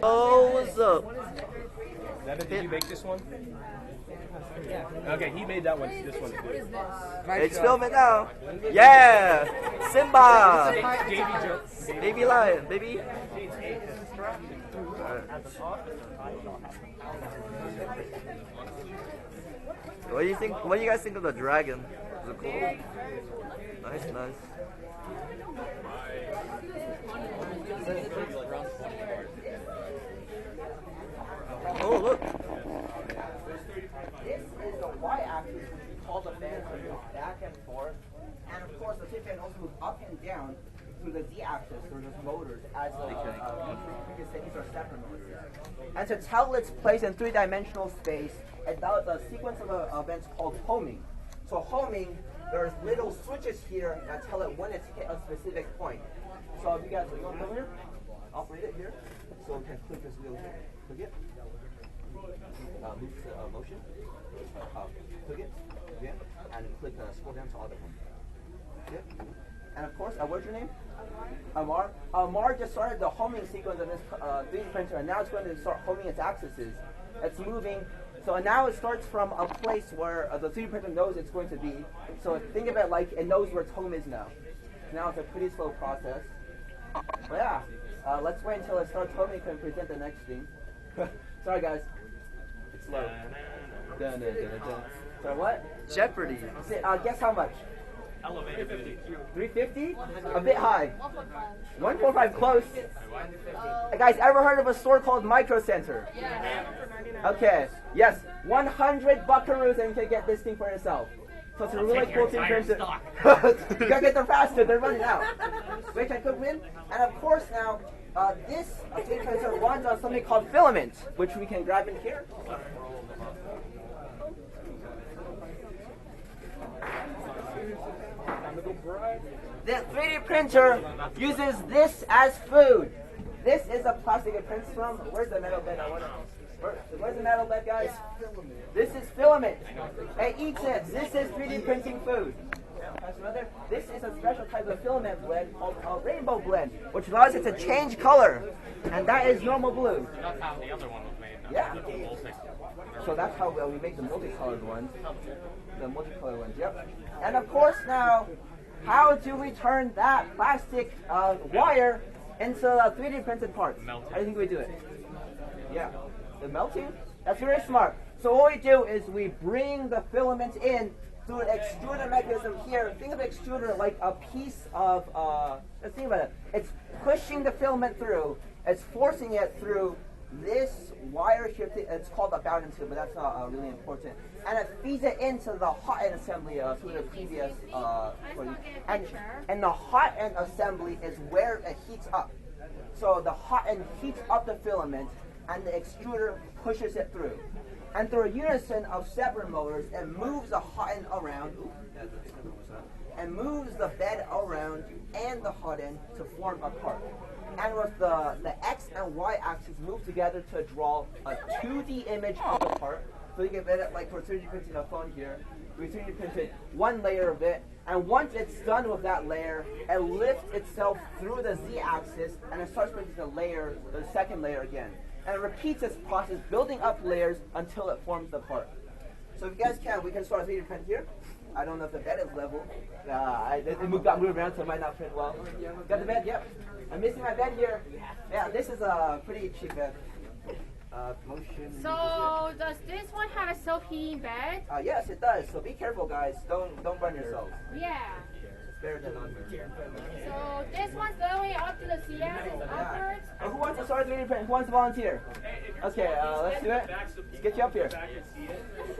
Oh, what's up? Devin, did you make this one? Okay, he made that one. This one. It's filming now. Yeah, Simba, Davy Joe. baby lion, baby. What do you think? What do you guys think of the dragon? Is it cool? Nice, nice. Oh, look. This is the y-axis, which we call the fan to move back and forth. And of course, the tip fan also moves up and down through the z-axis, through those motors, as we can say these are separate motors. And to tell its place in three-dimensional space, it does a sequence of events called homing. So homing, there's little switches here that tell it when it's hit a specific point. So if you guys, you want to come here? Operate it here. So we can click this wheel here. Click it. Move to motion. Click it again, and click scroll down to other one. Okay. And of course, what's your name? Amar. Amar just started the homing sequence of this 3D printer, and now it's going to start homing its axes. It's moving. So now it starts from a place where the 3D printer knows it's going to be. So think of it like it knows where its home is now. Now it's a pretty slow process. But yeah, let's wait until it starts homing and present the next thing. Sorry guys, it's slow. Dun, dun, dun, dun, dun. So what? Jeopardy. Guess how much? Elevator 350? A bit high. 145 close. Guys, ever heard of a store called Micro Center? Yeah. Okay. Yes. 100 buckaroos and you can get this thing for yourself. So it's a really cool thing for you gotta get them faster, they're running out. Wait, I could win. And of course now, this 3D printer runs on something called filament, which we can grab in here. The 3D printer uses this as food. This is a plastic it prints from. Where's the metal bed? Where's the metal bed, guys? This is filament. It eats it. This is 3D printing food. This is a special type of filament blend called a rainbow blend, which allows it to change color. And that is normal blue. That's how the other one was made. Yeah. So that's how we make the multicolored ones. The multicolored ones, yep. And of course now, how do we turn that plastic wire into a 3D printed parts? How do you think we do it? Yeah. The melting? That's very smart. So what we do is we bring the filament in through an extruder mechanism here. Think of the extruder like a piece of, let's think about it. It's pushing the filament through. It's forcing it through this wire here. It's called a Bowden tube, but that's not really important. And it feeds it into the hot end assembly through the previous, and the hot end assembly is where it heats up. So the hot end heats up the filament, and the extruder pushes it through. And through a unison of separate motors, it moves the hot end around, and moves the bed around and the hot end to form a part. And with the X and Y axis move together to draw a 2D image of the part. So you can get it like we're 3D printing a phone here. We 3D printed one layer of it, and once it's done with that layer, it lifts itself through the Z axis, and it starts printing the second layer again. And it repeats this process, building up layers until it forms the part. So if you guys can, we can start 3D print here. I don't know if the bed is level. It got moved around, so it might not print well. Got the bed? Yep. I'm missing my bed here. Yeah, this is a pretty cheap bed. Motion. So does this one have a self-heating bed? Yes, it does. So be careful, guys. Don't burn yourselves. Yeah. It's better than under. So this one's going up to the CS upwards. Who wants to start 3D print? Who wants to volunteer? Okay, let's do it. Let's get you up here.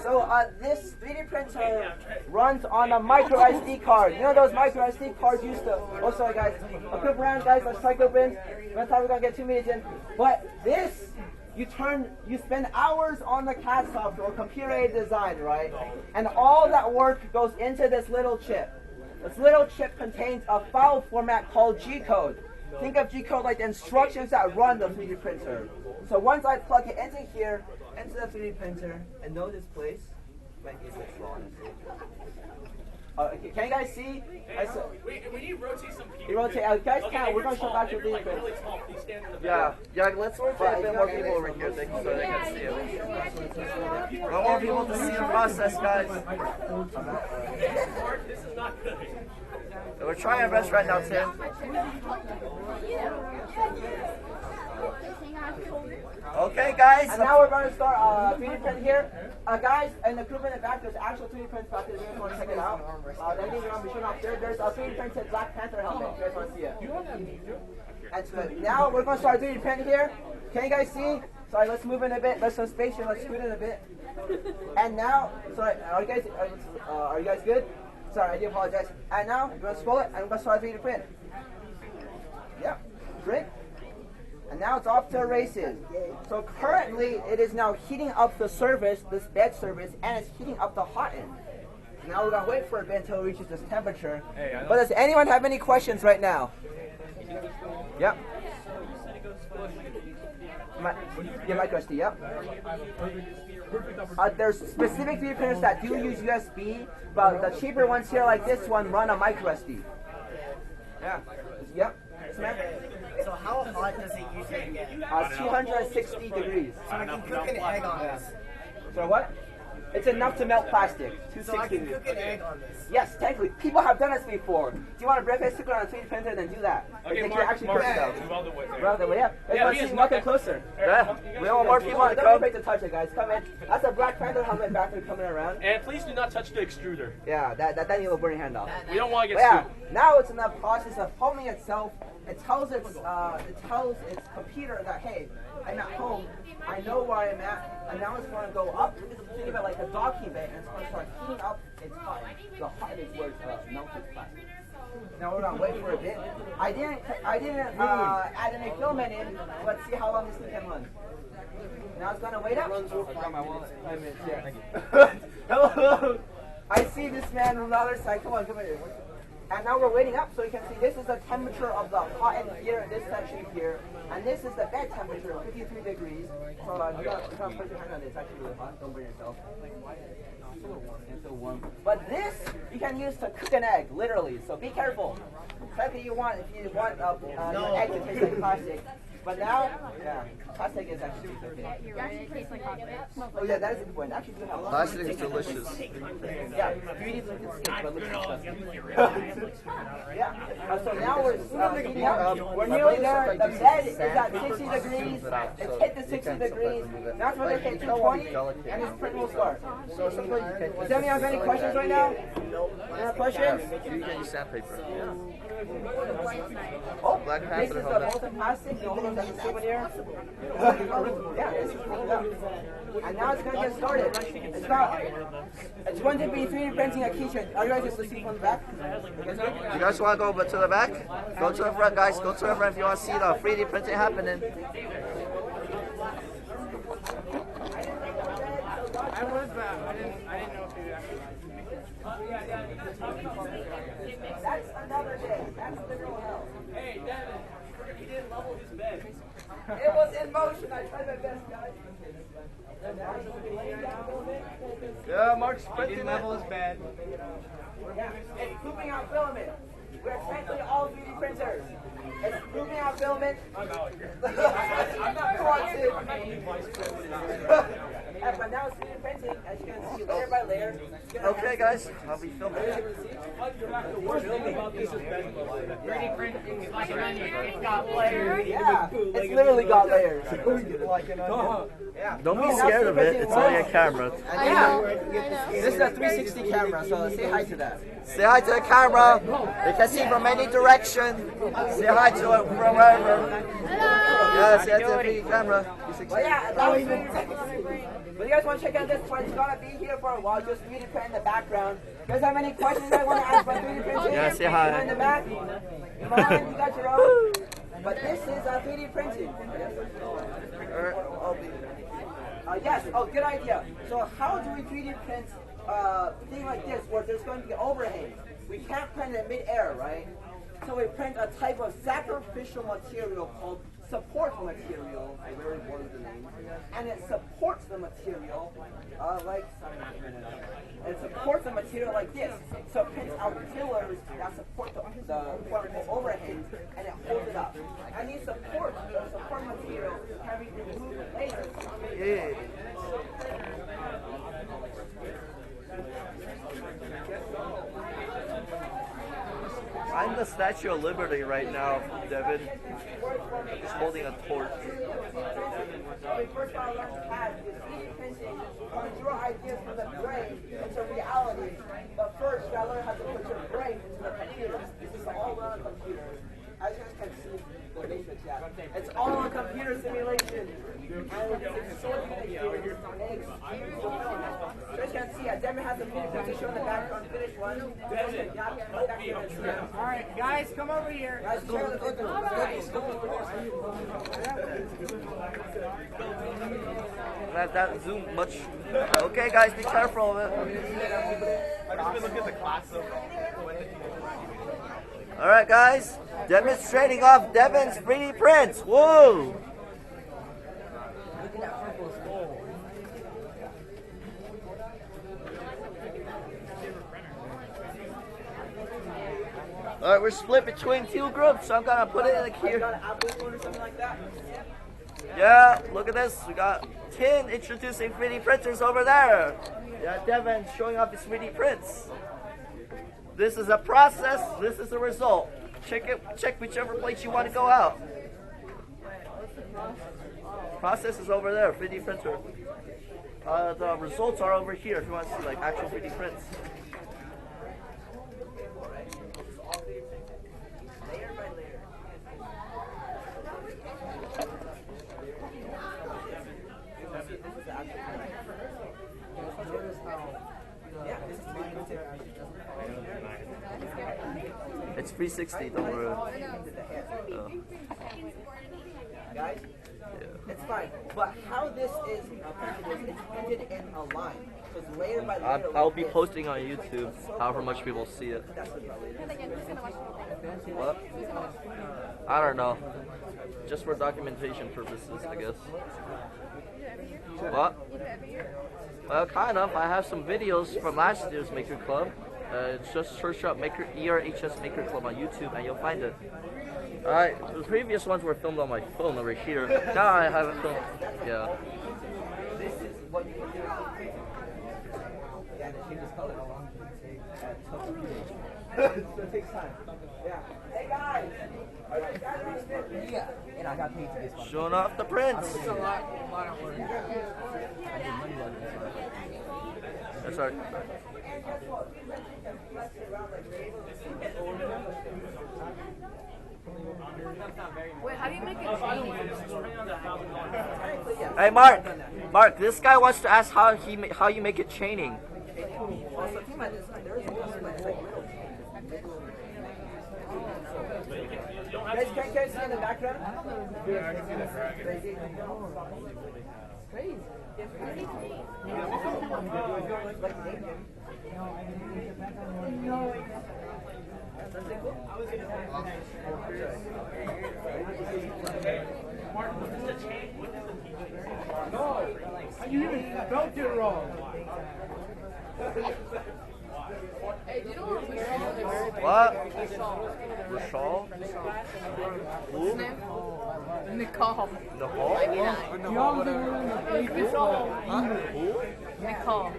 So this 3D printer runs on a micro SD card. You know those micro SD cards used to. Oh, sorry guys. A quick round, guys. Let's try quick wins. That's how we're gonna get 2 minutes in. But this, you spend hours on the CAD software or computer-aided design, right? And all that work goes into this little chip. This little chip contains a file format called G-code. Think of G-code like the instructions that run the 3D printer. So once I plug it into here, into the 3D printer, and know this place, might be a bit slow, honestly. Can you guys see? We need to rotate some people. You rotate. Guys, count. We're gonna show back to the Like really tall. Please stand in the Yeah, yeah. Let's rotate a bit more people over here so they can see it. I want more people to see the process, guys. Mark, this is not good. We're trying our best right now, Tim. Okay, guys. And now we're going to start 3D print here. Guys, in the group in the back, there's actual 3D prints back there. If you guys want to check it out. Then you want to be sure up there. There's a 3D printed Black Panther helmet. If you guys want to see it. That's good. Now we're going to start 3D print here. Can you guys see? Sorry, let's move in a bit. Let's some space here. Let's scoot in a bit. And now, sorry, are you guys good? Sorry, I do apologize. And now we're going to scroll it, and we're going to start 3D print. Yep. Great. And now it's off to races. So currently, it is now heating up the surface, this bed surface, and it's heating up the hot end. Now we're gonna wait for a bit until it reaches this temperature. But does anyone have any questions right now? Yep. Mike Rusty, yep. There's specific 3D printers that do use USB, but the cheaper ones here, like this one, run a micro SD. Yeah. Yep. So how hot does it usually get? 260 degrees. So I can cook an egg on this. So what? It's enough to melt plastic. So I 260 can cook an egg on this. Yes, technically. People have done this before. Do you want a breakfast sticker on a 3D printer? Then do that. Okay, They can Mark, actually cook it though. move all the way there. Rather, yeah. Yeah, Let's see, walk it closer. Yeah, we want more people to Don't be come. afraid to touch it, guys. Come in. That's a Black Panther helmet back there coming around. And please do not touch the extruder. Yeah, that you will burn your hand off. We don't want to But get yeah, sued. now it's in the process of foaming itself. It tells its computer that, hey, I'm at home. I know where I'm at, and now it's going to go up. Think of it like a docking bay, and it's going to start heating up its hot. The hot is where it's melted plastic. Now we're gonna wait for a bit. I didn't add any filament in. Let's see how long this thing can run. Now it's gonna wait up. I got my wallet. 5 minutes. Yeah. Hello. I see this man on the other side. Come on, come here. And now we're waiting up, so you can see this is the temperature of the hot end here in this section here, and this is the bed temperature, 53 degrees. So you gotta put your hand on it. It's actually really hot. Don't burn yourself. It's so warm. But this you can use to cook an egg, literally. So be careful. Exactly, if you want your egg to taste like plastic. But now, yeah, plastic is actually okay. It actually tastes like hot dogs. Oh yeah, that is a good point. Actually, do have Plastic is delicious. yeah, 3D printed steak, but looks disgusting. Yeah. So now we're heating up. We're nearly there. The bed is at 60 degrees. It's hit the 60 degrees. Now it's going to hit 220, and this print will start. Does anyone have any questions right now? Any more questions? You can use sandpaper. Oh, Black this Panther is the helmet. molten plastic. You hold it as a souvenir. Yeah, this is cool. And now it's going to get started. It's going to be 3D printing a keychain. Are you guys just listening from the back? You guys want to go to the back? Go to the front, guys. Go to the front if you want to see the 3D printing happening. I was I didn't know if you actually. That's another day. That's literal hell. Hey, Devin, he didn't level his bed. It was in motion. I tried my best, guys. Yeah, Mark's Didn't level his bed. Yeah, it's pooping out filament. We're essentially all 3D printers. It's pooping out filament. I'm not quantitative. But now it's 3D printing, as you can see, layer by layer. Okay, guys, I'll be filming. The worst thing about this is bed bugs. 3D printing is like an onion. It's got layers. Yeah, it's literally got layers. Don't be scared of it. It's only a camera. Yeah, this is a 360 camera, so say hi to that. Say hi to the camera. You can see from any direction. Say hi to it from wherever. Yeah, say hi to the camera. But yeah, that was 3D. But you guys want to check out this one? It's gonna be here for a while. Just 3D print in the background. You guys have any questions I want to ask about 3D printing? Yeah, say hi. In the back. Come on, you got your own. But this is 3D printing. Yes. Oh, good idea. So how do we 3D print a thing like this where there's going to be overhang? We can't print it in mid-air, right? So we print a type of sacrificial material called support material. I'm very bored with the name. And it supports the material it supports the material like this. So it pins out pillars that support the vertical overhang, and it holds it up. And these support material can be removed later. Yeah. I'm the Statue of Liberty right now, Devin. Just holding a torch. We first got to learn to have is deep thinking, put your ideas from the brain into reality. But first, you got to learn how to put your brain into the computer. This is all on a computer. As you guys can see, the matrix, yeah. It's all a computer simulation. And it's so experienced. So as you can see, Devin has a video to show the background finished one. All right, guys, come over here. Guys, share the photo. That zoom much. Okay, guys, be careful of it. I've just been looking at the class All right, guys, demonstrating off Devin's 3D prints. Whoa! Look at that purple skull. All right, we're split between two groups, so I'm gonna put it in here. Got an Apple one or something like that? Yeah, look at this. We got Tin introducing 3D printers over there. Yeah, Devin showing off his 3D prints. This is a process. This is the result. Check it. Check whichever place you want to go out. Process is over there. 3D printer. The results are over here. If you want to see like actual 3D prints. Layer by layer. This is the actual print. Yeah, this is 3D printed. It's 360. Don't worry. Guys, it's fine. But how this is printed is it's printed in a line. So it's layer by layer. I'll be posting on YouTube. However much people see it. That's what about later. What? I don't know. Just for documentation purposes, I guess. What? Well, kind of. I have some videos from last year's Maker Club. Just search up Maker ERHS Maker Club on YouTube and you'll find it. Alright, the previous ones were filmed on my phone over here. Now I have it filmed. Yeah. This is what you can do. Yeah, the change is color. So it takes time. Yeah. Hey guys! Yeah. And I got paid for this one. Showing off the prints. That's alright. Wait, how do you make it change? Hey Mark, this guy wants to ask how you make it chaining. Also, think about this. There is also like little guys, can you guys see in the background? Yeah, I can see that dragon. Crazy. Like an Indian. You even spelled it wrong. Hey, do you know what Michelle is? What? Rashal? Who? Nicole. Nicole? Nicole. Who? Nicole.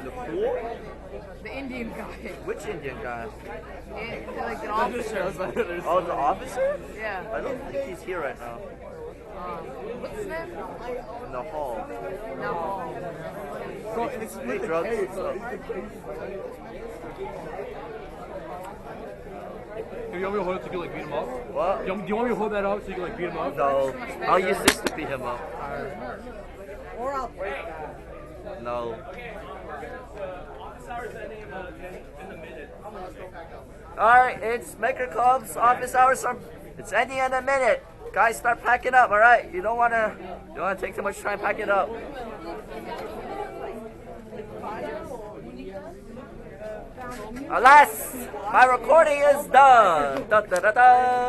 Nicole? The Indian guy. Which Indian guy? Like an officer. Oh, the officer? Yeah. I don't think he's here right now. What's his name? In the hall. No. Hey, drugs, what's up? Do you want me to hold it so you can like beat him up? What? Do you want me to hold that up so you can like beat him up? No. I'll use this to beat him up. Or I'll break that. No. Alright, it's Maker Club's office hours. It's ending in a minute. Guys, start packing up, alright? You don't wanna take too much time packing up. Alas, my recording is done. Da, da, da, da.